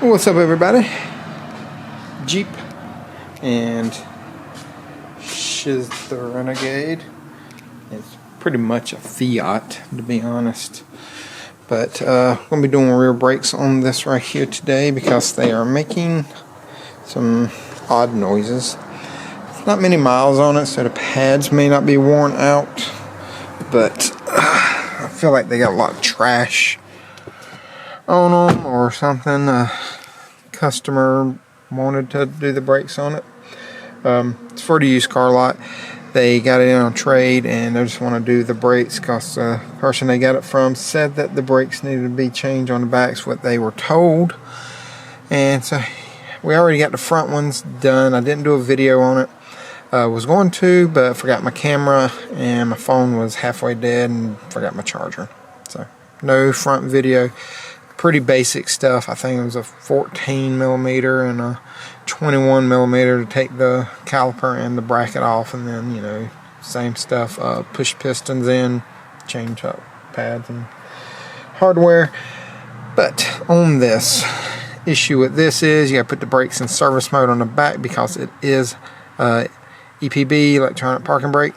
What's up, everybody? Jeep and she's the Renegade. It's pretty much a Fiat, to be honest. But I'm going to be doing rear brakes on this right here today because they are making some odd noises. Not many miles on it, so the pads may not be worn out, but I feel like they got a lot of trash on them or something. Customer wanted to do the brakes on it. It's for the used car lot. They got it in on trade and they just want to do the brakes because the person they got it from said that the brakes needed to be changed on the backs, what they were told. And so we already got the front ones done. I didn't do a video on it. Was going to, but forgot my camera and my phone was halfway dead and forgot my charger. So no front video. Pretty basic stuff. I think it was a 14 millimeter and a 21 millimeter to take the caliper and the bracket off, and then, you know, same stuff. Push pistons in, change up pads and hardware. But on this, issue with this is you gotta put the brakes in service mode on the back because it is EPB, electronic parking brake.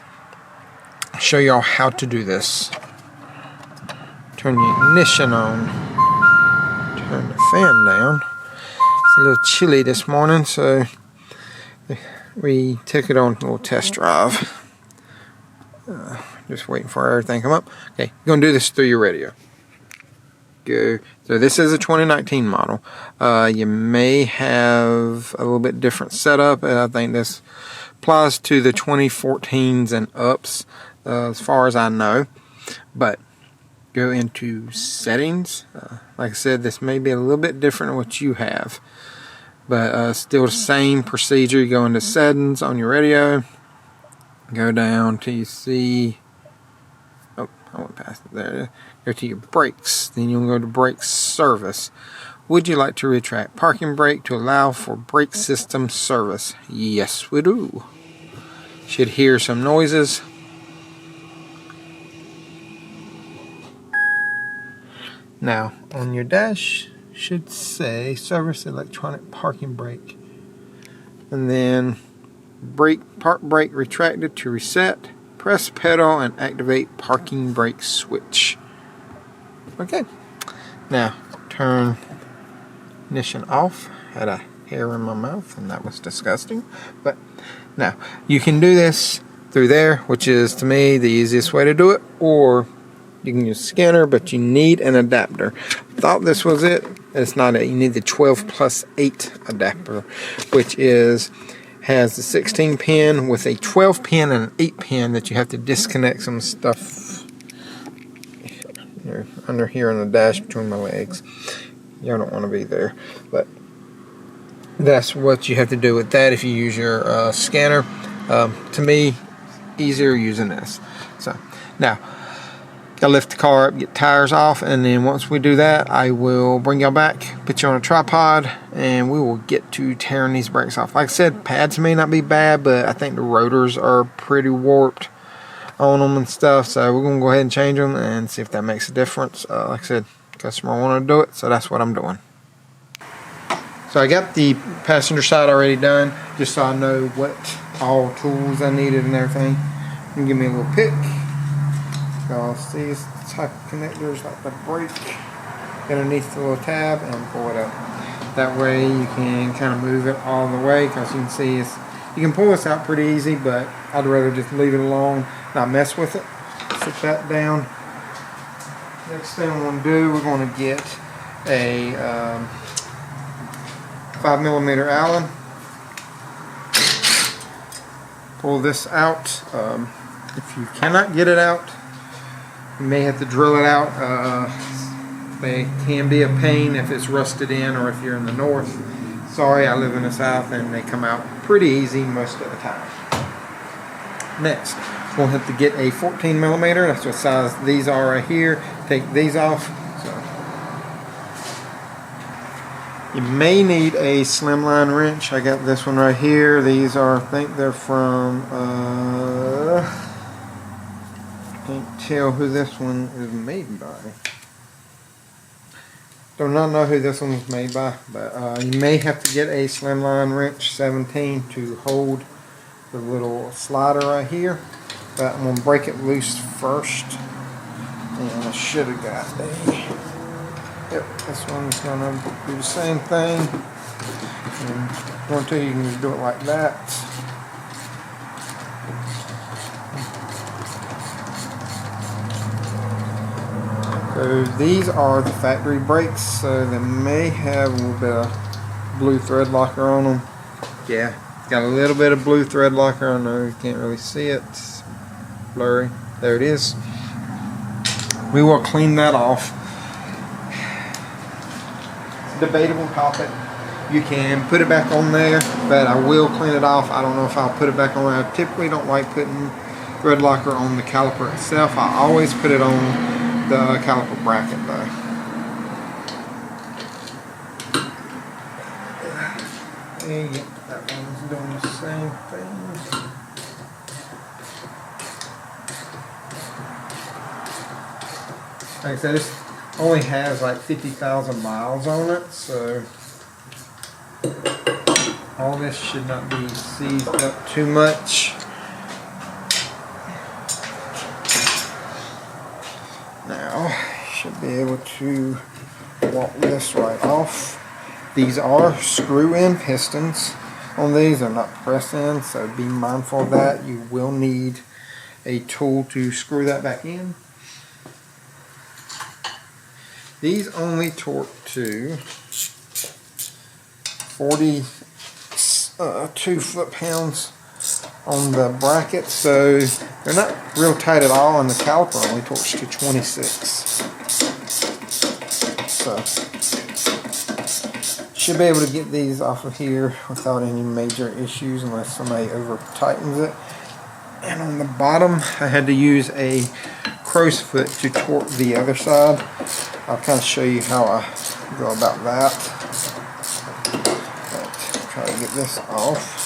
I'll show y'all how to do this. Turn the ignition on. Turn the fan down. It's a little chilly this morning, so we took it on a little test drive. Just waiting for everything to come up. Okay, you're going to do this through your radio. Go. So this is a 2019 model. You may have a little bit different setup. I think this applies to the 2014s and ups, as far as I know. But go into settings. Like I said, this may be a little bit different than what you have, but still the same procedure. You go into settings on your radio, go down till you see, oh, I went past it there. Go to your brakes, then you'll go to brake service. Would you like to retract parking brake to allow for brake system service? Yes, we do. Should hear some noises. Now, on your dash, should say service electronic parking brake. And then park brake retracted to reset. Press pedal and activate parking brake switch. Okay. Now, turn ignition off. Had a hair in my mouth and that was disgusting. But now, you can do this through there, which is, to me, the easiest way to do it. Or you can use scanner, but you need an adapter. Thought this was it. It's not it. You need the 12+8 adapter, which has the 16 pin with a 12 pin and an 8 pin that you have to disconnect some stuff under here on the dash between my legs. You don't want to be there, but that's what you have to do with that if you use your scanner. To me, easier using this. So now, gotta lift the car up, get tires off, and then once we do that, I will bring y'all back, put you on a tripod, and we will get to tearing these brakes off. Like I said, pads may not be bad, but I think the rotors are pretty warped on them and stuff, so we're gonna go ahead and change them and see if that makes a difference. Like I said, customer wanted to do it, so that's what I'm doing. So I got the passenger side already done, just so I know what all tools I needed and everything. And give me a little pick. Because these type of connectors, like the brake, underneath the little tab and pull it up. That way you can kind of move it all the way, because you can see you can pull this out pretty easy, but I'd rather just leave it alone, not mess with it. Sit that down. Next thing we're going to do, we're going to get a 5 millimeter Allen. Pull this out. If you cannot get it out, you may have to drill it out. They can be a pain if it's rusted in or if you're in the north. Sorry, I live in the south and they come out pretty easy most of the time. Next, we'll have to get a 14 millimeter. That's what size these are right here. Take these off. So you may need a slimline wrench. I got this one right here. These are, I think they're from can't tell who this one is made by. Do not know who this one was made by, but you may have to get a slimline wrench 17 to hold the little slider right here. But I'm going to break it loose first. And I should have got a... Yep, this one's going to do the same thing. And if you want to, you can just do it like that. So these are the factory brakes, so they may have a little bit of blue thread locker on them. Yeah, it's got a little bit of blue thread locker. I know you can't really see it. It's blurry. There it is. We will clean that off. It's a debatable topic. You can put it back on there, but I will clean it off. I don't know if I'll put it back on there. I typically don't like putting thread locker on the caliper itself. I always put it on the caliper bracket though. And yeah, that one's doing the same thing. Like I said, this only has like 50,000 miles on it, so all this should not be seized up too much. Now, should be able to walk this right off. These are screw-in pistons on these. They're not press-in, so be mindful of that. You will need a tool to screw that back in. These only torque to 42 foot-pounds on the bracket, so they're not real tight at all, and the caliper only torques to 26. So should be able to get these off of here without any major issues unless somebody over tightens it. And on the bottom I had to use a crow's foot to torque the other side. I'll kind of show you how I go about that. But try to get this off.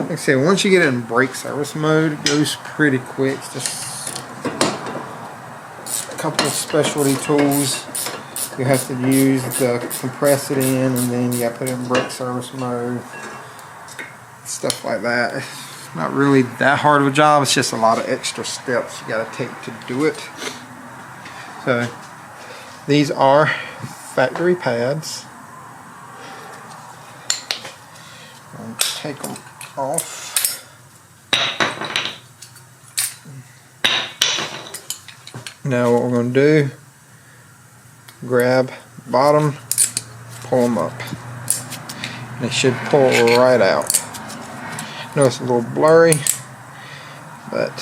Like I said, once you get it in brake service mode, it goes pretty quick. It's just a couple of specialty tools you have to use to compress it in, and then you got to put it in brake service mode. Stuff like that. It's not really that hard of a job. It's just a lot of extra steps you got to take to do it. So these are factory pads. I'll take them off. Now what we're going to do, grab bottom, pull them up. They should pull right out. I know it's a little blurry, but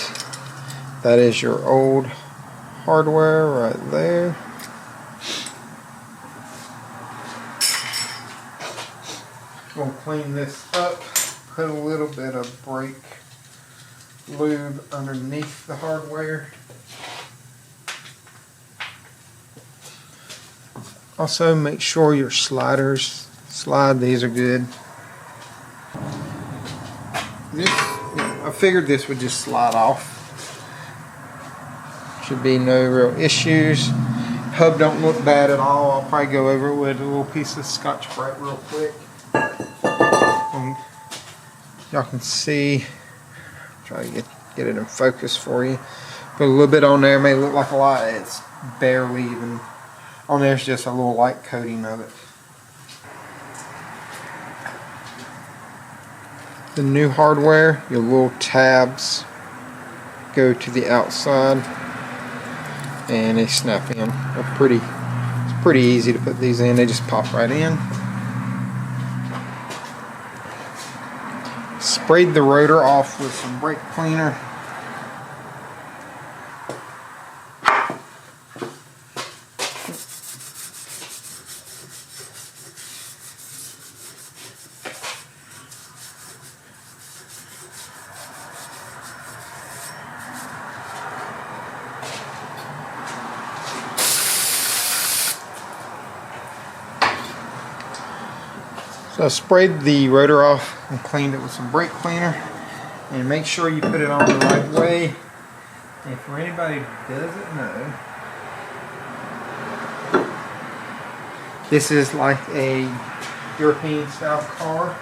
that is your old hardware right there. We'll clean this up, put a little bit of brake lube underneath the hardware. Also make sure your sliders slide. These are good. I figured this would just slide off. Should be no real issues. Hub don't look bad at all. I'll probably go over it with a little piece of Scotch-Brite real quick. Y'all can see. Try to get it in focus for you. Put a little bit on there. May look like a lot. It's barely even. On there's just a little light coating of it. The new hardware, your little tabs go to the outside and they snap in. It's pretty easy to put these in. They just pop right in. Sprayed the rotor off with some brake cleaner. So I sprayed the rotor off and cleaned it with some brake cleaner. And make sure you put it on the right way. And for anybody who doesn't know, this is like a European style car.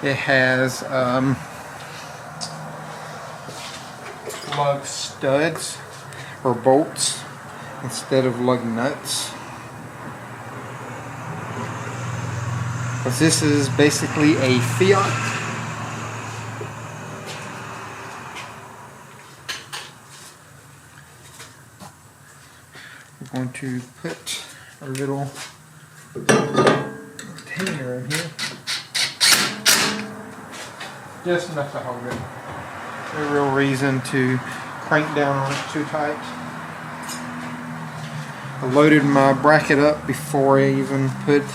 It has lug studs or bolts instead of lug nuts. Because this is basically a Fiat. We're going to put a little container in here. Just enough to hold it. No real reason to crank down on it too tight. I loaded my bracket up before I even put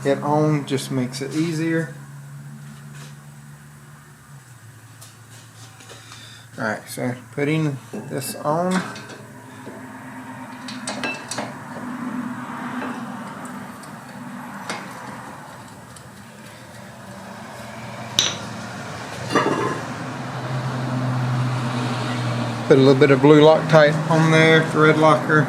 it on, just makes it easier. Alright, so putting this on. Put a little bit of blue Loctite on there, thread locker.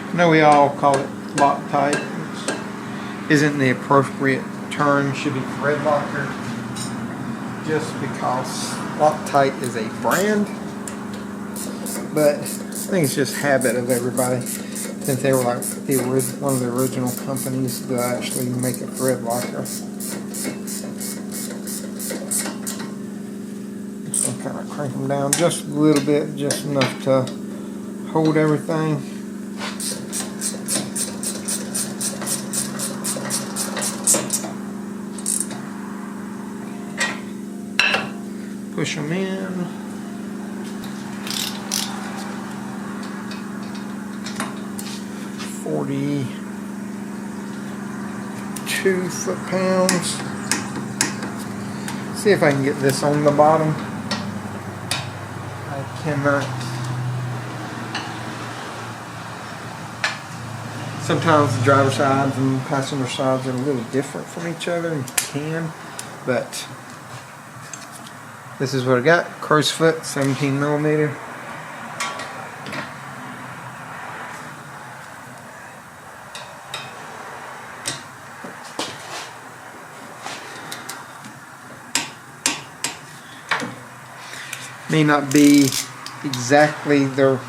I know we all call it Loctite, which isn't the appropriate term. Should be thread locker, just because Loctite is a brand. But I think it's just habit of everybody, since they were like one of the original companies to actually make a thread locker. Just gonna kind of crank them down just a little bit, just enough to hold everything. Push them in. $42 foot-pounds. See if I can get this on the bottom. I cannot. Sometimes the driver's sides and passenger sides are a little different from each other, and you can, but this is what I got. Crow's foot, 17 millimeter. May not be exactly the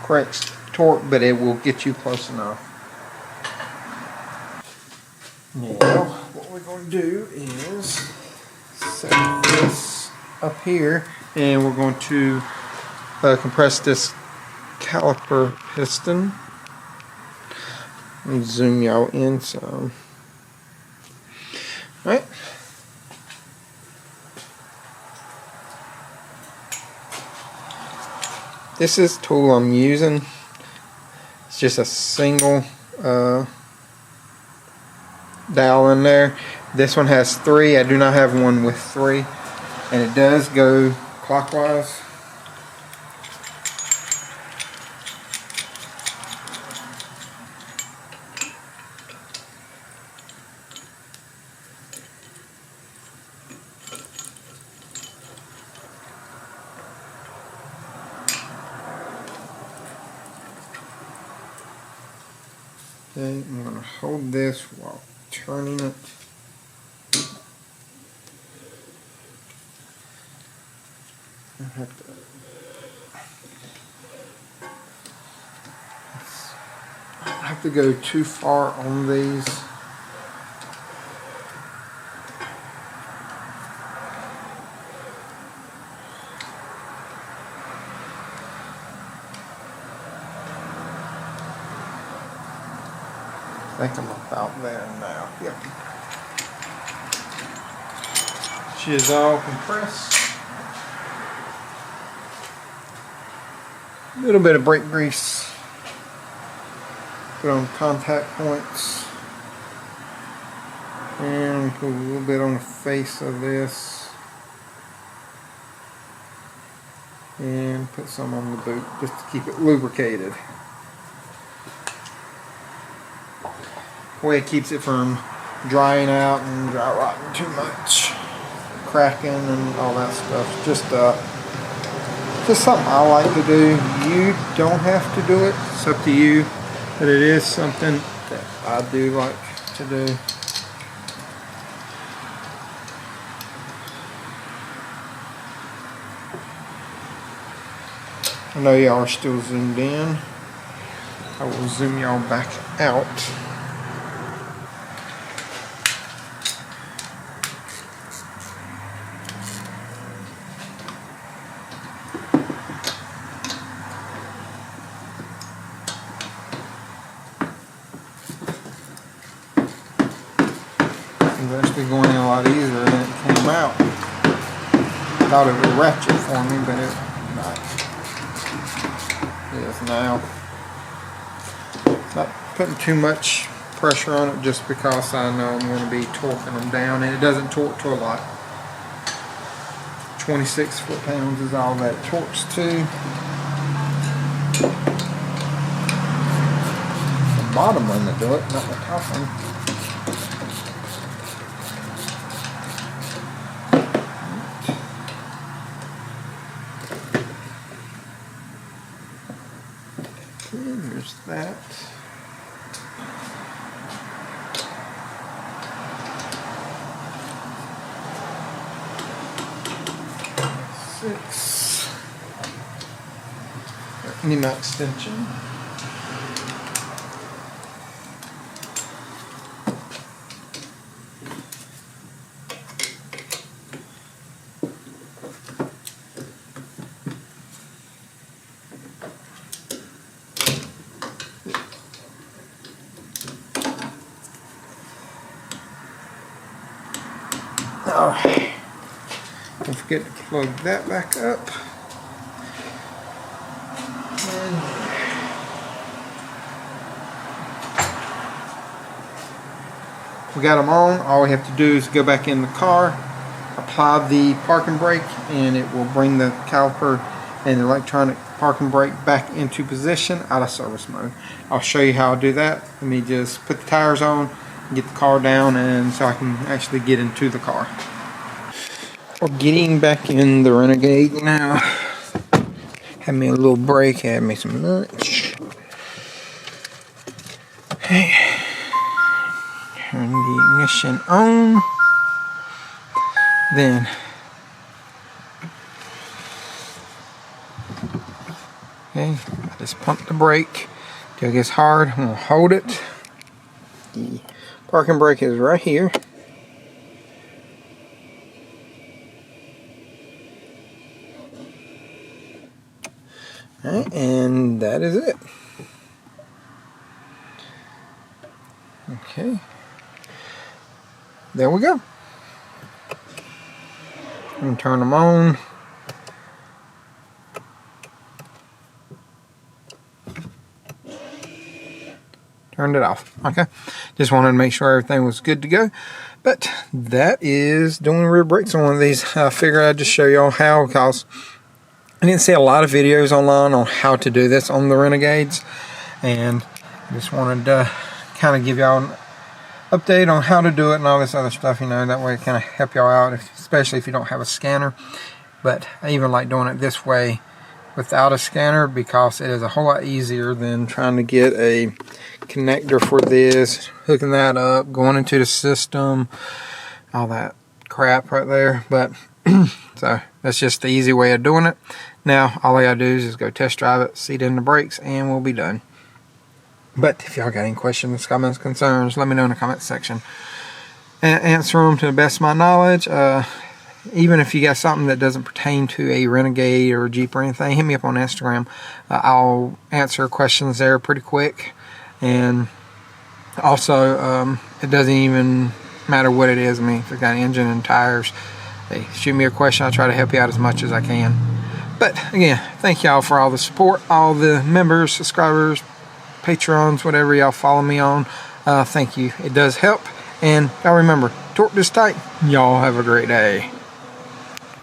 correct torque, but it will get you close enough. Now, what we're going to do is set this up here, and we're going to compress this caliper piston. Let me zoom y'all in some. Alright. This is the tool I'm using. It's just a single dowel in there. This one has 3. I do not have one with 3, and it does go clockwise. Okay, I'm going to hold this while turning it. I have to go too far on these. I think I'm about there now. Yep. She is all compressed. A little bit of brake grease. Put on contact points. And put a little bit on the face of this. and put some on the boot just to keep it lubricated. Way it keeps it from drying out and dry rotting too much, cracking and all that stuff. Just something I like to do. You don't have to do it. It's up to you, but it is something that I do like to do. I know y'all are still zoomed in. I will zoom y'all back out. It's actually going in a lot easier than it came out. I thought it would ratchet for me, but it's not. It is now. Not putting too much pressure on it just because I know I'm going to be torquing them down, and it doesn't torque to a lot. 26 foot-pounds is all that it torques to. The bottom one to do it, not the top one. There's that. Six. Need my extension. Alright, don't forget to plug that back up. And we got them on. All we have to do is go back in the car, apply the parking brake, and it will bring the caliper and the electronic parking brake back into position out of service mode. I'll show you how I do that. Let me just put the tires on, get the car down, and so I can actually get into the car. We're getting back in the Renegade now. Had me a little break, had me some lunch. Okay. Turn the ignition on. Then okay, I just pump the brake till it gets hard. I'm gonna hold it. The parking brake is right here. Alright, and that is it. Okay. There we go. I'm gonna turn them on. Turned it off. Okay, just wanted to make sure everything was good to go. But that is doing rear brakes on one of these. I figured I'd just show y'all how, because I didn't see a lot of videos online on how to do this on the Renegades, and I just wanted to kind of give y'all an update on how to do it and all this other stuff, you know, that way it kind of help y'all out, especially if you don't have a scanner. But I even like doing it this way without a scanner, because it is a whole lot easier than trying to get a connector for this, hooking that up, going into the system, all that crap right there. But so that's just the easy way of doing it. Now all I gotta do is just go test drive it, seat in the brakes, and we'll be done. But if y'all got any questions, comments, concerns, let me know in the comment section and answer them to the best of my knowledge. Even if you got something that doesn't pertain to a Renegade or a Jeep or anything, hit me up on Instagram. I'll answer questions there pretty quick. And also, it doesn't even matter what it is. I mean, if it's got engine and tires, hey, shoot me a question. I'll try to help you out as much as I can. But again, thank y'all for all the support, all the members, subscribers, Patrons, whatever y'all follow me on. Thank you. It does help. And y'all remember, torque this tight. Y'all have a great day.